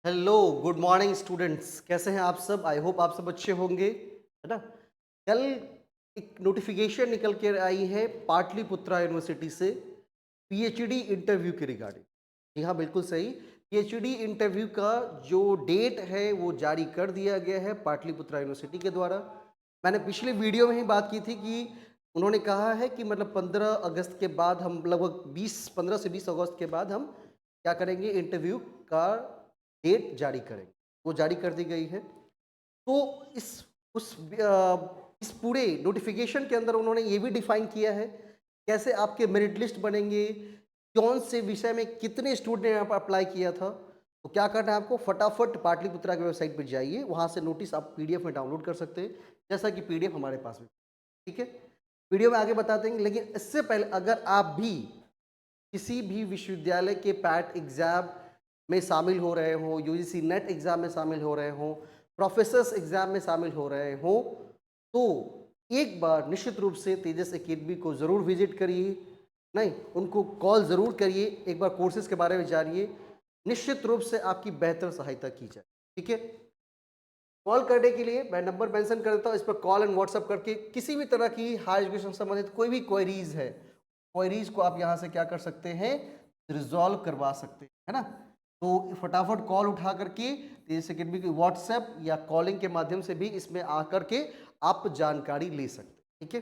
Hello, good morning students. कैसे हैं आप सब? आई होप आप सब अच्छे होंगे, है ना। कल एक नोटिफिकेशन निकल के आई है पाटलिपुत्रा यूनिवर्सिटी से पीएचडी इंटरव्यू के रिगार्डिंग। जी हाँ, बिल्कुल सही। पीएचडी इंटरव्यू का जो डेट है वो जारी कर दिया गया है पाटलिपुत्रा यूनिवर्सिटी के द्वारा। मैंने पिछले वीडियो में ही बात की थी कि उन्होंने कहा है कि मतलब 15 अगस्त के बाद हम लगभग 15 से 20 अगस्त के बाद हम क्या करेंगे, इंटरव्यू का डेट जारी करेंगे। वो जारी कर दी गई है। तो इस इस पूरे नोटिफिकेशन के अंदर उन्होंने ये भी डिफाइन किया है कैसे आपके मेरिट लिस्ट बनेंगे, कौन से विषय में कितने स्टूडेंट ने यहाँ पर अप्लाई किया था। तो क्या करना है आपको, फटाफट पाटलिपुत्रा की वेबसाइट पर जाइए, वहाँ से नोटिस आप पीडीएफ में डाउनलोड कर सकते हैं, जैसा कि पीडीएफ हमारे पास में। ठीक है, वीडियो में आगे बता देंगे, लेकिन इससे पहले अगर आप भी किसी भी विश्वविद्यालय के पैट एग्जाम में शामिल हो रहे हों, यूजीसी नेट एग्जाम में शामिल हो रहे हों, प्रोफेसर्स एग्जाम में शामिल हो रहे हों, तो एक बार निश्चित रूप से तेजस एकेडमी को ज़रूर विजिट करिए। नहीं, उनको कॉल ज़रूर करिए, एक बार कोर्सेज के बारे में जानिए। निश्चित रूप से आपकी बेहतर सहायता की जाए। ठीक है, कॉल करने के लिए मैं नंबर मेंशन कर देता हूँ, इस पर कॉल एंड व्हाट्सअप करके किसी भी तरह की हायर एजुकेशन से संबंधित कोई भी क्वेरीज है, क्वेरीज को आप यहाँ से क्या कर सकते हैं, रिजॉल्व करवा सकते हैं, है ना। तो फटाफट कॉल उठा करके तेजस एकेडमी की व्हाट्सएप या कॉलिंग के माध्यम से भी इसमें आकर के आप जानकारी ले सकते हैं। ठीक है,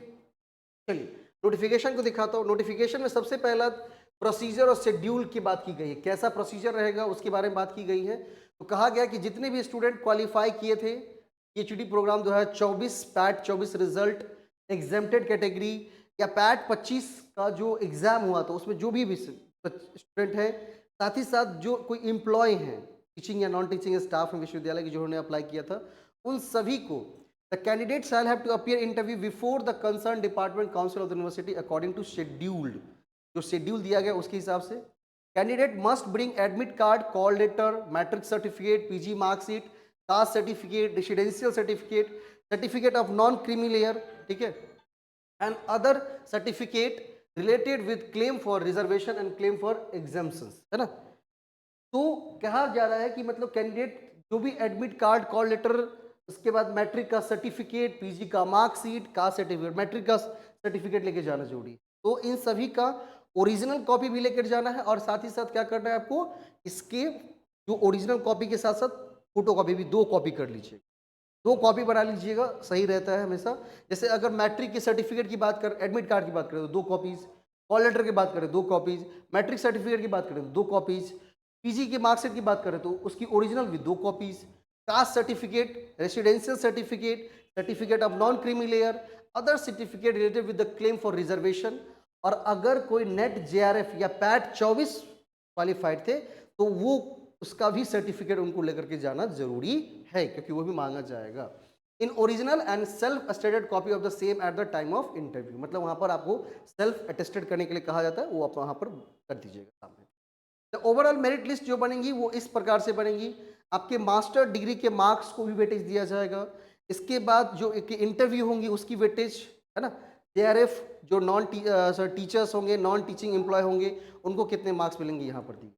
चलिए नोटिफिकेशन को दिखाता हूँ। नोटिफिकेशन में सबसे पहला प्रोसीजर और शेड्यूल की बात की गई है, कैसा प्रोसीजर रहेगा उसके बारे में बात की गई है। तो कहा गया कि जितने भी स्टूडेंट क्वालिफाई किए थे PhD program 2024 PAT 24 result exempted category या पैट 25 का जो एग्जाम हुआ था उसमें जो भी स्टूडेंट है, साथ ही साथ जो कोई एम्प्लॉय हैं टीचिंग या नॉन टीचिंग स्टाफ है विश्वविद्यालय के जिन्होंने अप्लाई किया था, उन सभी को the candidate shall have to appear interview before the concern department council of the university according to scheduled. जो शेड्यूल दिया गया उसके हिसाब से candidate must bring admit card, call letter, matric certificate, PG marksheet, caste certificate, residential certificate, certificate of non creamy layer, ठीक है, and other certificate related with claim for reservation and claim for exemption, है ना। तो कहा जा रहा है कि मतलब कैंडिडेट जो भी एडमिट कार्ड, कॉल लेटर, उसके बाद मैट्रिक का सर्टिफिकेट, पीजी का मार्कशीट, कास्ट सर्टिफिकेट, मैट्रिक का सर्टिफिकेट लेके जाना जरूरी है। तो इन सभी का ओरिजिनल कॉपी भी लेकर जाना है और साथ ही साथ क्या करना है आपको, इसके जो ओरिजिनल कॉपी के साथ साथ फोटो कॉपी भी 2 कॉपी कर लीजिए। 2 कॉपी बना लीजिएगा, सही रहता है हमेशा। जैसे अगर मैट्रिक के सर्टिफिकेट की बात कर, एडमिट कार्ड की बात करें तो 2 कॉपीज, कॉल लेटर की बात करें 2 कॉपीज, मैट्रिक सर्टिफिकेट की बात करें तो 2 कॉपीज, पीजी की मार्कशीट की बात करें तो उसकी ओरिजिनल भी 2 copies, cast certificate, residential certificate, certificate of non creamy layer, other certificate related with the claim for reservation. और अगर कोई नेट जेआरएफ या पैट 24 क्वालिफाइड थे तो वो उसका भी सर्टिफिकेट उनको लेकर के जाना जरूरी है, क्योंकि वो भी मांगा जाएगा। In original and self attested copy of the same at the time of interview, मतलब वहां पर आपको सेल्फ अटेस्टेड करने के लिए कहा जाता है, वो आप वहां पर कर दीजिएगा सामने। तो ओवरऑल मेरिट लिस्ट जो बनेगी वो इस प्रकार से बनेगी। आपके मास्टर डिग्री के मार्क्स को भी वेटेज दिया जाएगा। इसके बाद जो एक इंटरव्यू होंगी उसकी वेटेज, है ना। जेआरएफ जो नॉन टीचर्स होंगे, नॉन टीचिंग एम्प्लॉय होंगे, उनको कितने मार्क्स मिलेंगे यहाँ पर दी।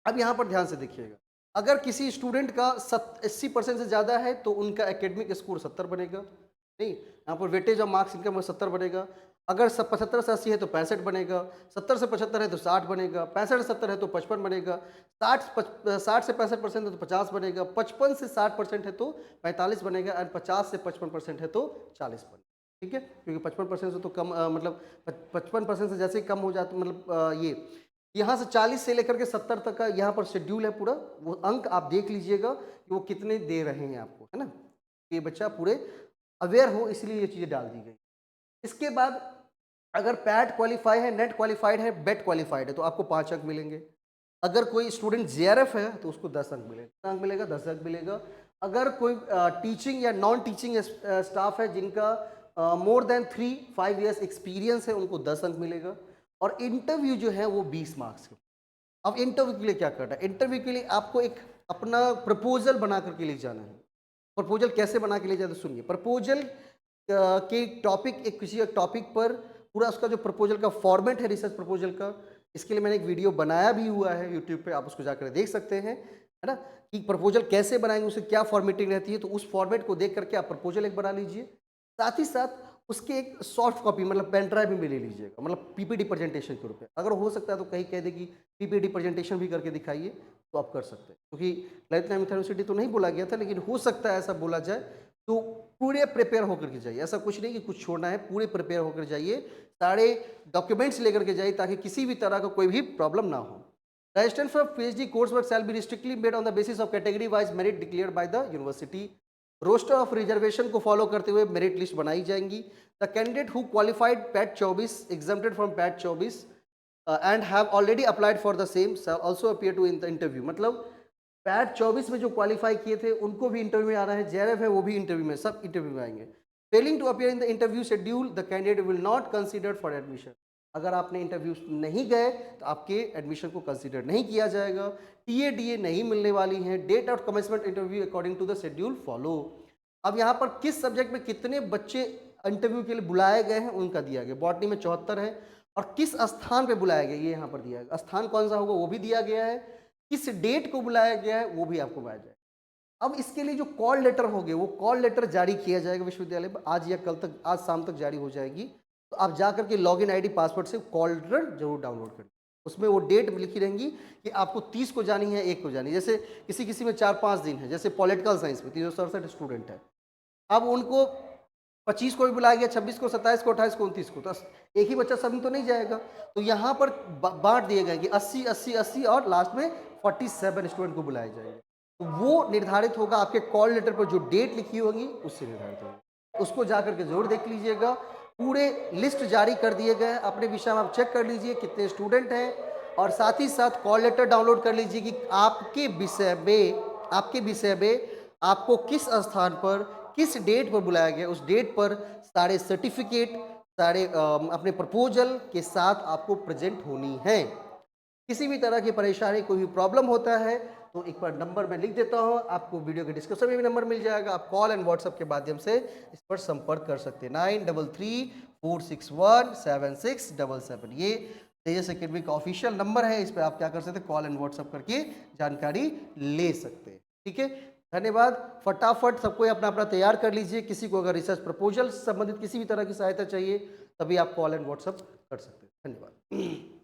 अब यहाँ पर ध्यान से देखिएगा, अगर किसी स्टूडेंट का 80% से ज़्यादा है तो उनका एकेडमिक स्कोर 70 बनेगा। नहीं, यहाँ पर वेटेज ऑफ मार्क्स इनका 70 बनेगा। अगर 75 से 80 है तो 65 बनेगा, 70 से 75 है तो 60 बनेगा, 65 से 70 है तो 55 बनेगा, 60 से 65% है तो 50 बनेगा, 55 से 60% है तो 45 बनेगा एंड 50 से 55% है तो 40 बनेगा। ठीक है, क्योंकि 55% से तो कम मतलब 55% से जैसे ही कम हो जाता, मतलब ये यहाँ से 40 से लेकर के 70 तक का यहाँ पर शेड्यूल है पूरा, वो अंक आप देख लीजिएगा कि वो कितने दे रहे हैं आपको, है ना। ये बच्चा पूरे अवेयर हो इसलिए ये चीज़ें डाल दी गई। इसके बाद अगर पैट क्वालिफाई है, नेट क्वालिफाइड है, बेट क्वालिफाइड है तो आपको 5 अंक मिलेंगे। अगर कोई स्टूडेंट जेआरएफ है तो उसको 10 अंक मिलेगा, 10 अंक मिलेगा, 10 अंक मिलेगा। अगर कोई टीचिंग या नॉन टीचिंग स्टाफ है जिनका मोर देन 3-5 ईयर्स एक्सपीरियंस है उनको 10 अंक मिलेगा। और इंटरव्यू जो है वो 20 मार्क्स का। अब इंटरव्यू के लिए क्या करना है, इंटरव्यू के लिए आपको एक अपना प्रपोजल बना करके ले जाना है। प्रपोजल कैसे बना के ले जाते सुनिए। प्रपोजल के टॉपिक, एक किसी एक टॉपिक पर पूरा उसका जो प्रपोजल का फॉर्मेट है रिसर्च प्रपोजल का, इसके लिए मैंने एक वीडियो बनाया भी हुआ है यूट्यूब पे, आप उसको जाकर देख सकते हैं, है ना? कि प्रपोजल कैसे बनाएंगे, उससे क्या फॉर्मेटिंग रहती है, तो उस फॉर्मेट को देख करके आप प्रपोजल एक बना लीजिए। साथ ही साथ उसके एक सॉफ्ट कॉपी मतलब पेन ड्राइव में भी ले लीजिएगा, मतलब पीपीटी प्रेजेंटेशन के रूप में। अगर हो सकता है तो कहीं कह दे कि पीपीटी प्रेजेंटेशन भी करके दिखाइए, तो आप कर सकते हैं, क्योंकि ललित नारायण यूनिवर्सिटी तो नहीं बोला गया था, लेकिन हो सकता है ऐसा बोला जाए। तो पूरे प्रिपेयर होकर के जाइए, ऐसा कुछ नहीं कि कुछ छोड़ना है, पूरे प्रिपेयर होकर जाइए, सारे डॉक्यूमेंट्स लेकर के जाइए, ताकि किसी भी तरह का कोई भी प्रॉब्लम ना हो। Registration for PhD course work shall be strictly made on the basis of category wise merit declared by the university. Roster of reservation को फॉलो करते हुए मेरिट लिस्ट बनाई जाएंगी। The candidate who qualified PAT 24 exempted from PAT 24 and have already applied for the same also appear to in the interview. मतलब PAT 24 में जो qualify किए थे उनको भी इंटरव्यू में आना है, जेआरएफ है वो भी इंटरव्यू में, सब इंटरव्यू में आएंगे। Failing to appear in the interview schedule the candidate will not considered for admission. अगर आपने इंटरव्यू नहीं गए तो आपके एडमिशन को कंसिडर नहीं किया जाएगा। टीए डीए नहीं मिलने वाली हैं। Date of commencement interview according to the schedule follow. अब यहाँ पर किस सब्जेक्ट में कितने बच्चे इंटरव्यू के लिए बुलाए गए हैं उनका दिया गया। बॉटनी में 74 है, और किस स्थान पे बुलाया गया ये यहाँ पर दिया गया, स्थान कौन सा होगा वो भी दिया गया है, किस डेट को बुलाया गया है वो भी आपको बताया जाए। अब इसके लिए जो कॉल लेटर होंगे वो कॉल लेटर जारी किया जाएगा विश्वविद्यालय में, आज या कल तक, आज शाम तक जारी हो जाएगी। तो आप जा करके लॉगिन आईडी पासवर्ड से कॉल लेटर जरूर डाउनलोड करें। उसमें वो डेट लिखी रहेंगी कि आपको 30 को जानी है, 1 को जानी है। जैसे किसी किसी में 4-5 दिन है, जैसे पॉलिटिकल साइंस में 367 स्टूडेंट है, अब उनको 25 को भी बुलाया गया, 26 को, 27 को, 28 को, 29 को, तो एक ही बच्चा सभी तो नहीं जाएगा। तो यहाँ पर बांट दिए गए कि 80 80 80 और लास्ट में 47 स्टूडेंट को बुलाया जाएगा। तो वो निर्धारित होगा आपके कॉल लेटर पर, जो डेट लिखी होगी उससे निर्धारित होगा। उसको जा करके जरूर देख लीजिएगा। पूरे लिस्ट जारी कर दिए गए हैं, अपने विषय में आप चेक कर लीजिए कितने स्टूडेंट हैं, और साथ ही साथ कॉल लेटर डाउनलोड कर लीजिए कि आपके विषय में आपको किस स्थान पर किस डेट पर बुलाया गया, उस डेट पर सारे सर्टिफिकेट, सारे अपने प्रपोजल के साथ आपको प्रेजेंट होनी है। किसी भी तरह की परेशानी, कोई भी प्रॉब्लम होता है तो एक बार नंबर मैं लिख देता हूँ, आपको वीडियो के डिस्क्रिप्शन में भी नंबर मिल जाएगा। आप कॉल एंड व्हाट्सएप के माध्यम से इस पर संपर्क कर सकते हैं। 9334617677, ये तेजस एकेडमी का ऑफिशियल नंबर है। इस पर आप क्या कर सकते हैं, कॉल एंड व्हाट्सएप करके जानकारी ले सकते हैं। ठीक है, धन्यवाद। फटाफट सबको अपना अपना तैयार कर लीजिए। किसी को अगर रिसर्च प्रपोजल से संबंधित किसी भी तरह की सहायता चाहिए तभी आप कॉल एंड व्हाट्सएप कर सकते हैं। धन्यवाद।